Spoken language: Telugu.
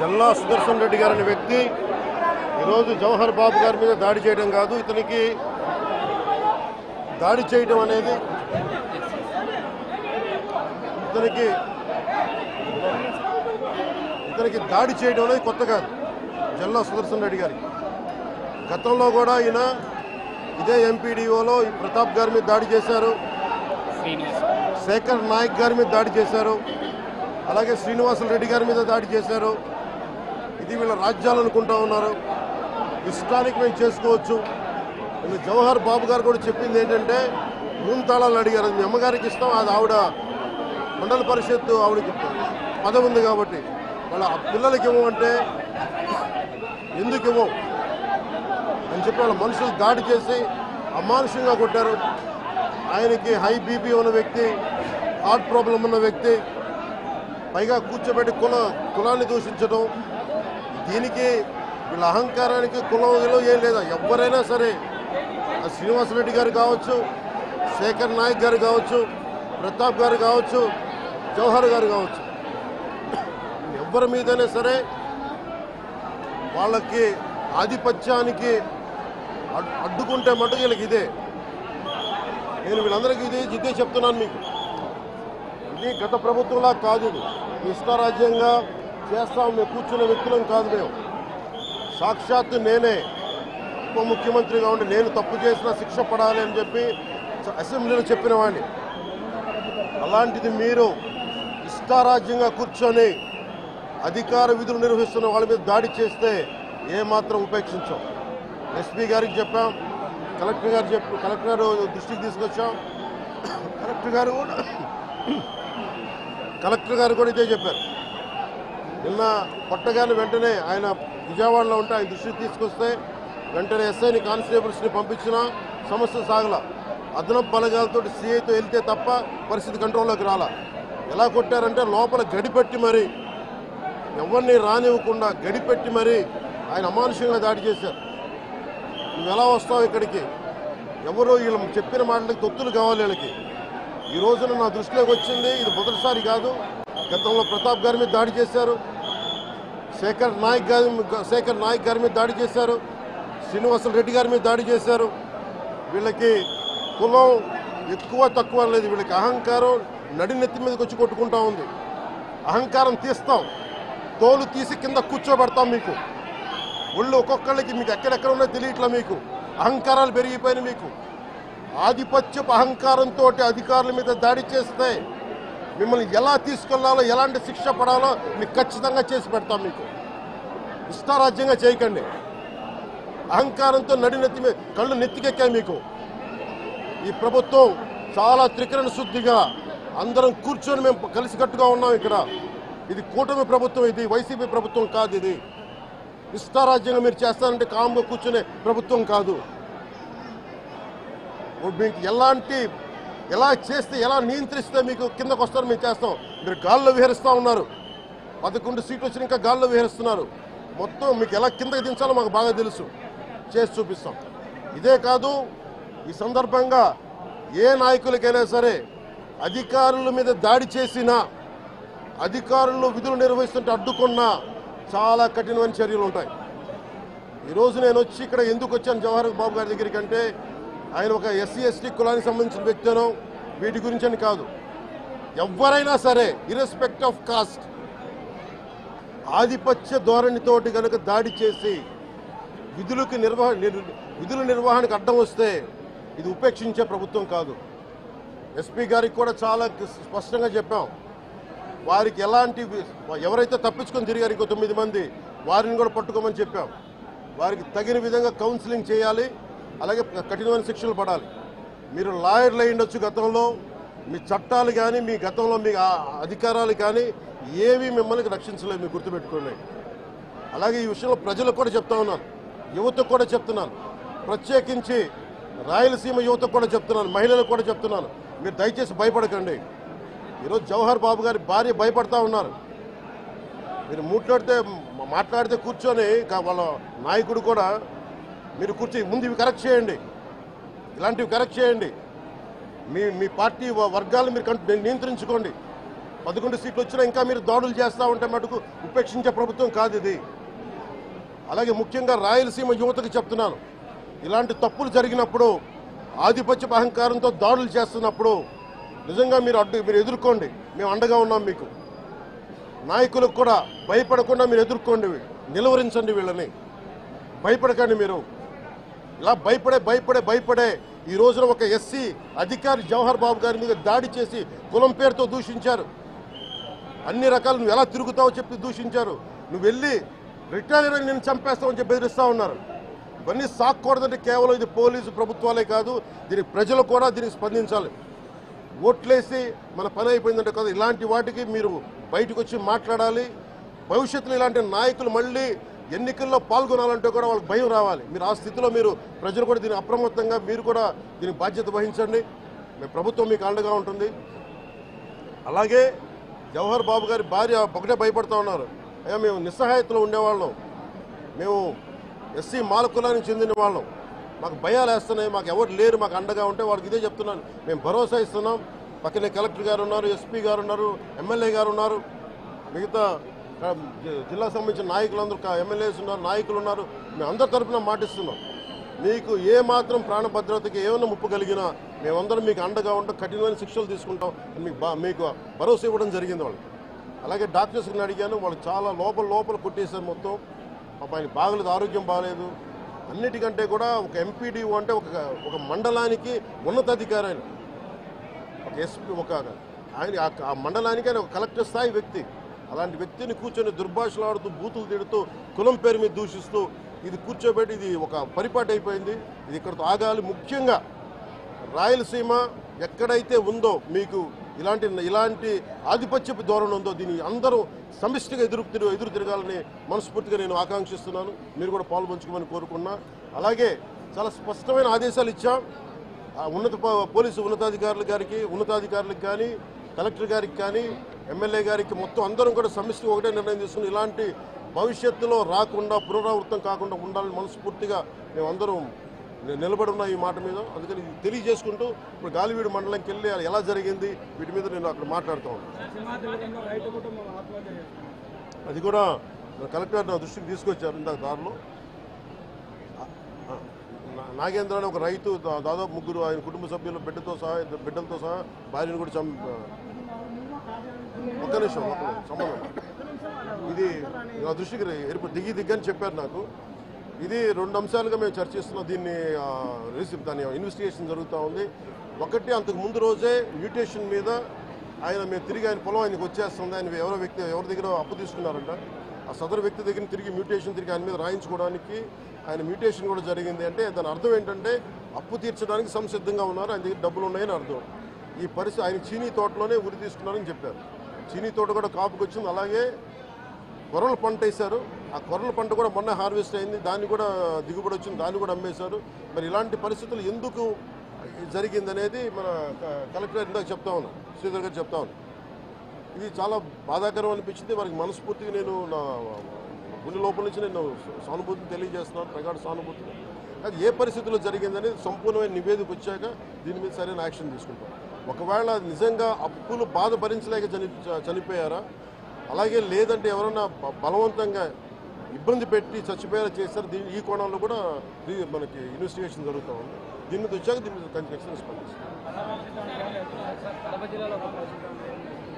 జల్లా సుదర్శన్ రెడ్డి గారి వ్యక్తి ఈరోజు జవహర్ బాబు గారి మీద దాడి చేయడం కాదు, ఇతనికి దాడి చేయడం అనేది దాడి చేయడం అనేది కొత్త కాదు. జల్లా సుదర్శన్ రెడ్డి గారికి గతంలో కూడా ఈయన ఇదే ఎంపీడీఓలో ప్రతాప్ గారి మీద దాడి చేశారు, శేఖర్ నాయక్ గారి మీద దాడి చేశారు, అలాగే శ్రీనివాసరెడ్డి గారి మీద దాడి చేశారు. ఇది వీళ్ళ రాజ్యాలు అనుకుంటా ఉన్నారు. ఇష్టానికి మేము చేసుకోవచ్చు. నేను జవహర్ బాబు గారు కూడా చెప్పింది ఏంటంటే మూడు తాళాలు అడిగారు, మీ అమ్మగారికి ఇస్తాం, అది ఆవిడ మండల పరిషత్తు ఆవిడకి పదవి ఉంది కాబట్టి వాళ్ళ పిల్లలకి ఇవ్వమంటే ఎందుకు ఇవ్వం అని చెప్పి వాళ్ళ మనుషులు దాడి చేసి అమానుషంగా కొట్టారు. ఆయనకి హై బీపీ ఉన్న వ్యక్తి, హార్ట్ ప్రాబ్లం ఉన్న వ్యక్తి, పైగా కూర్చోబెట్టి కులాన్ని దూషించడం. దీనికి వీళ్ళ అహంకారానికి కులం ఏం లేదా. ఎవరైనా సరే శ్రీనివాసరెడ్డి గారు కావచ్చు, శేఖర్ నాయక్ గారు కావచ్చు, ప్రతాప్ గారు కావచ్చు, జవహర్ గారు కావచ్చు, ఎవరి మీదైనా సరే వాళ్ళకి ఆధిపత్యానికి అడ్డుకుంటే మటుకు వీళ్ళకి ఇదే. నేను వీళ్ళందరికీ ఇదే చెప్తున్నాను మీకు. ఇది గత ప్రభుత్వంలా కాదు, ఇది ఇష్టారాజ్యంగా చేస్తాం మేము కూర్చున్న వ్యక్తులం కాదు. మేము సాక్షాత్తు నేనే ఉప ముఖ్యమంత్రిగా ఉండి నేను తప్పు చేసిన శిక్ష పడాలి అని చెప్పి అసెంబ్లీలో చెప్పిన వాడిని. అలాంటిది మీరు ఇష్టారాజ్యంగా కూర్చొని అధికార విధులు నిర్వహిస్తున్న వాళ్ళ మీద దాడి చేస్తే ఏమాత్రం ఉపేక్షించాం. ఎస్పీ గారికి చెప్పాం, కలెక్టర్ దృష్టికి తీసుకొచ్చాం. కలెక్టర్ గారు కూడా ఇదే చెప్పారు. నిన్న కొట్టగానే వెంటనే ఆయన విజయవాడలో ఉంటే ఆయన దృష్టికి తీసుకొస్తే వెంటనే ఎస్ఐని కానిస్టేబుల్స్ని పంపించిన సమస్య సాగల. అదనపు బలగాలతో సిఐతో వెళ్తే తప్ప పరిస్థితి కంట్రోల్లోకి రాలా. ఎలా కొట్టారంటే లోపల గడిపెట్టి మరి ఎవరిని రానివ్వకుండా గడిపెట్టి మరి ఆయన అమానుషంగా దాడి చేశారు. నువ్వు ఎలా వస్తావు ఇక్కడికి, ఎవరో వీళ్ళు చెప్పిన మాటలకి తొత్తులు కావాలి వీళ్ళకి. ఈ రోజున నా దృష్టిలోకి వచ్చింది, ఇది మొదటిసారి కాదు. గతంలో ప్రతాప్ గారి మీద దాడి చేశారు, శేఖర్ నాయక్ గారి మీద దాడి చేశారు, శ్రీనివాసరెడ్డి గారి మీద దాడి చేశారు. వీళ్ళకి కులం ఎక్కువ తక్కువ లేదు, వీళ్ళకి అహంకారం నడినెత్తి మీదకి వచ్చి కొట్టుకుంటా ఉంది. అహంకారం తీస్తాం, తోలు తీసి కింద కూర్చోబెడతాం. మీకు ఒళ్ళు ఒక్కొక్కళ్ళకి మీకు ఎక్కడెక్కడ ఉన్నాయో తెలియట్లా. మీకు అహంకారాలు పెరిగిపోయినాయి. మీకు ఆధిపత్యపు అహంకారంతో అధికారుల మీద దాడి చేస్తే మిమ్మల్ని ఎలా తీసుకెళ్లాలో, ఎలాంటి శిక్ష పడాలో మీకు ఖచ్చితంగా చేసి పెడతాం. మీకు ఇష్టారాజ్యంగా చేయకండి. అహంకారంతో నడినెత్తి మీద కళ్ళు నెత్తికెక్కాయి మీకు. ఈ ప్రభుత్వం చాలా త్రికరణ శుద్ధిగా అందరం కూర్చొని మేము కలిసికట్టుగా ఉన్నాం ఇక్కడ. ఇది కూటమి ప్రభుత్వం, ఇది వైసీపీ ప్రభుత్వం కాదు. ఇది ఇష్టారాజ్యంగా మీరు చేస్తారంటే కామ్గా కూర్చునే ప్రభుత్వం కాదు. మీకు ఎలా చేస్తే, ఎలా నియంత్రిస్తే మీకు కిందకు వస్తారో మేము చేస్తాం. మీరు గాల్లో విహరిస్తూ ఉన్నారు, 11 సీట్లు వచ్చి ఇంకా గాల్లో విహరిస్తున్నారు. మొత్తం మీకు ఎలా కిందకి దించాలో మాకు బాగా తెలుసు, చేసి చూపిస్తాం. ఇదే కాదు, ఈ సందర్భంగా ఏ నాయకులకైనా సరే అధికారుల మీద దాడి చేసినా, అధికారులు విధులు నిర్వహిస్తుంటే అడ్డుకున్నా చాలా కఠినమైన చర్యలు ఉంటాయి. ఈరోజు నేను వచ్చి ఇక్కడ ఎందుకు వచ్చాను జవహర్ బాబు గారి దగ్గరికి అంటే, ఆయన ఒక ఎస్సీ ఎస్టీ కులానికి సంబంధించిన వ్యక్తినో వీటి గురించి అని కాదు. ఎవరైనా సరే ఇర్రెస్పెక్ట్ ఆఫ్ కాస్ట్ ఆధిపత్య ధోరణితోటి కనుక దాడి చేసి విధుల నిర్వహణకు అడ్డం వస్తే ఇది ఉపేక్షించే ప్రభుత్వం కాదు. ఎస్పీ గారికి కూడా చాలా స్పష్టంగా చెప్పాం. వారికి ఎవరైతే తప్పించుకొని తిరిగారు ఇంకో 9 మంది, వారిని కూడా పట్టుకోమని చెప్పాం. వారికి తగిన విధంగా కౌన్సిలింగ్ చేయాలి, అలాగే కఠినమైన శిక్షలు పడాలి. మీరు లాయర్లు అయ్యిండొచ్చు గతంలో, మీ చట్టాలు కానీ మీ గతంలో మీ అధికారాలు కానీ ఏవి మిమ్మల్ని రక్షించలేదు, మీరు గుర్తుపెట్టుకోండి. అలాగే ఈ విషయంలో ప్రజలకు కూడా చెప్తా ఉన్నాను, యువతకు కూడా చెప్తున్నాను, ప్రత్యేకించి రాయలసీమ యువతకు కూడా చెప్తున్నాను, మహిళలకు కూడా చెప్తున్నాను, మీరు దయచేసి భయపడకండి. ఈరోజు జవహర్ బాబు గారి భార్య భయపడతా ఉన్నారు. మీరు మాట్లాడితే కూర్చొని వాళ్ళ నాయకుడు కూడా మీరు కూర్చొని ముందు ఇవి కరెక్ట్ చేయండి, ఇలాంటివి కరెక్ట్ చేయండి, మీ పార్టీ వర్గాలను మీరు నియంత్రించుకోండి. 11 సీట్లు వచ్చినా ఇంకా మీరు దాడులు చేస్తూ ఉంటే మటుకు ఉపేక్షించే ప్రభుత్వం కాదు ఇది. అలాగే ముఖ్యంగా రాయలసీమ యువతకు చెప్తున్నాను, ఇలాంటి తప్పులు జరిగినప్పుడు ఆధిపత్య అహంకారంతో దాడులు చేస్తున్నప్పుడు నిజంగా మీరు ఎదుర్కోండి, మేము అండగా ఉన్నాం మీకు. నాయకులకు కూడా భయపడకుండా మీరు ఎదుర్కోండి, నిలువరించండి వీళ్ళని, భయపడకండి. మీరు ఇలా భయపడే ఈ రోజున ఒక ఎస్సీ అధికారి జవహర్ బాబు గారి మీద దాడి చేసి కులం పేరుతో దూషించారు. అన్ని రకాలు నువ్వు ఎలా తిరుగుతావో చెప్పి దూషించారు. నువ్వు వెళ్ళి రిటైర్ అని నేను చంపేస్తావని చెప్పి బెదిరిస్తూ ఉన్నారు. ఇవన్నీ సాక్కూడదంటే కేవలం ఇది పోలీసు ప్రభుత్వాలే కాదు, దీనికి ప్రజలు కూడా దీనికి స్పందించాలి. ఓట్లేసి మన పని అయిపోయిందంటే కదా, ఇలాంటి వాటికి మీరు బయటకు వచ్చి మాట్లాడాలి. భవిష్యత్తులో ఇలాంటి నాయకులు మళ్ళీ ఎన్నికల్లో పాల్గొనాలంటే కూడా వాళ్ళకి భయం రావాలి. మీరు ఆ స్థితిలో ప్రజలు కూడా దీనికి అప్రమత్తంగా మీరు కూడా దీనికి బాధ్యత వహించండి. ప్రభుత్వం మీకు అండగా ఉంటుంది. అలాగే జవహర్ బాబు గారి భార్య ఒకటే భయపడుతూ ఉన్నారు, అయ్యా మేము నిస్సహాయతలో ఉండేవాళ్ళం, మేము ఎస్సీ మాల కులానికి చెందిన వాళ్ళం, మాకు భయాలు వేస్తున్నాయి, మాకు ఎవరు లేరు మాకు అండగా ఉంటే వాళ్ళకి ఇదే చెప్తున్నాను. మేము భరోసా ఇస్తున్నాం. పక్కనే కలెక్టర్ గారు ఉన్నారు, ఎస్పీ గారు ఉన్నారు, ఎమ్మెల్యే గారు ఉన్నారు, మిగతా జిల్లాకు సంబంధించిన నాయకులందరూ ఎమ్మెల్యేస్ ఉన్నారు, నాయకులు ఉన్నారు. మేము అందరి తరఫున మాటిస్తున్నాం, మీకు ఏ మాత్రం ప్రాణ భద్రతకి ఏమైనా ముప్పు కలిగినా మేమందరం మీకు అండగా ఉంటాం, కఠినమైన శిక్షలు తీసుకుంటాం అని మీకు భరోసా ఇవ్వడం జరిగింది వాళ్ళకి. అలాగే డాక్టర్స్ని అడిగాను, వాళ్ళు చాలా లోపల కొట్టేశారు మొత్తం. పాప ఆయన బాగలేదు, ఆరోగ్యం బాగలేదు. అన్నిటికంటే కూడా ఒక ఎంపీడీఓ అంటే ఒక మండలానికి ఉన్నతాధికారి ఆయన, ఒక ఎస్పీ, ఆయన ఆ మండలానికి ఆయన ఒక కలెక్టర్ స్థాయి వ్యక్తి. అలాంటి వ్యక్తిని కూర్చొని దుర్భాషలాడుతూ బూతులు తిడుతూ కులం పేరు మీద దూషిస్తూ ఇది కూర్చోబెట్టి ఇది ఒక పరిపాటి అయిపోయింది. ఇది ఇక్కడితో ఆగాలి. ముఖ్యంగా రాయలసీమ ఎక్కడైతే ఉందో మీకు ఇలాంటి ఆధిపత్యపు ధోరణి ఉందో దీన్ని అందరూ సమిష్టిగా ఎదురు తిరగాలని మనస్ఫూర్తిగా నేను ఆకాంక్షిస్తున్నాను. మీరు కూడా పాల్పంచుకోమని కోరుకున్నా. అలాగే చాలా స్పష్టమైన ఆదేశాలు ఇచ్చాం పోలీసు ఉన్నతాధికారులకు కానీ కలెక్టర్ గారికి కానీ ఎమ్మెల్యే గారికి మొత్తం అందరం కూడా సమిష్టిగా ఒకటే నిర్ణయం తీసుకుని ఇలాంటి భవిష్యత్తులో రాకుండా పునరావృతం కాకుండా ఉండాలని మనస్ఫూర్తిగా మేమందరం నిలబడి ఉన్నాం ఈ మాట మీద. అందుకని తెలియజేసుకుంటూ ఇప్పుడు గాలివీడు మండలంకి వెళ్ళి ఎలా జరిగింది వీటి మీద నేను అక్కడ మాట్లాడుతూ ఉన్నాను. అది కూడా కలెక్టర్ నా దృష్టికి తీసుకొచ్చారు. ఇందాక దారిలో నాగేంద్ర అని ఒక రైతు దాదాపు 3 ఆయన కుటుంబ సభ్యులు బిడ్డలతో సహా భార్యను కూడా ఒక్క నిమిషం సంబంధం ఇది నా దృష్టికి దిగ్గని చెప్పారు నాకు. ఇది 2 అంశాలుగా మేము చర్చిస్తున్నాం. దీన్ని దాని ఇన్వెస్టిగేషన్ జరుగుతూ ఉంది. ఒకటి, అంతకు ముందు రోజే మ్యూటేషన్ మీద మేము తిరిగి ఆయన పొలం ఆయనకు వచ్చేస్తుంది, ఆయన ఎవరి దగ్గర అప్పు తీసుకున్నారంట. ఆ సదరు వ్యక్తి దగ్గర తిరిగి మ్యూటేషన్ ఆయన మీద రాయించుకోవడానికి ఆయన మ్యూటేషన్ కూడా జరిగింది. అంటే దాని అర్థం ఏంటంటే అప్పు తీర్చడానికి సంసిద్ధంగా ఉన్నారు, ఆయన దగ్గర డబ్బులు ఉన్నాయని అర్థం. ఈ పరిస్థితి ఆయన చీనీ తోటలోనే ఉరి తీసుకున్నారని చెప్పారు. చీనీ తోట కూడా కాపుకి వచ్చింది. అలాగే కొర్రల పంట వేశారు. ఆ కొర్రల పంట కూడా మొన్న హార్వెస్ట్ అయింది, దాన్ని కూడా దిగుబడి వచ్చింది, దాన్ని కూడా అమ్మేశారు. మరి ఇలాంటి పరిస్థితులు ఎందుకు జరిగిందనేది మన కలెక్టర్ ఇందాక చెప్తా ఉన్నాను, శ్రీధర్ గారు చెప్తా ఉన్నాను. ఇది చాలా బాధాకరం అనిపించింది. వారికి మనస్ఫూర్తిగా నేను నా గుండె లోపల నుంచి నేను సానుభూతిని తెలియజేస్తున్నాను, ప్రగాఢ సానుభూతిని. అది ఏ పరిస్థితుల్లో జరిగిందనేది సంపూర్ణమైన నివేదిక వచ్చాక దీని మీద సరైన యాక్షన్ తీసుకుంటాం. ఒకవేళ నిజంగా అప్పులు బాధ భరించలేక చనిపోయారా, అలాగే లేదంటే ఎవరన్నా బలవంతంగా ఇబ్బంది పెట్టి చచ్చిపోయేలా చేశారు, ఈ కోణంలో కూడా మనకి ఇన్వెస్టిగేషన్ జరుగుతూ ఉంది. దీని మీద వచ్చాక దీని మీద ఖచ్చితంగా స్పందిస్తాం.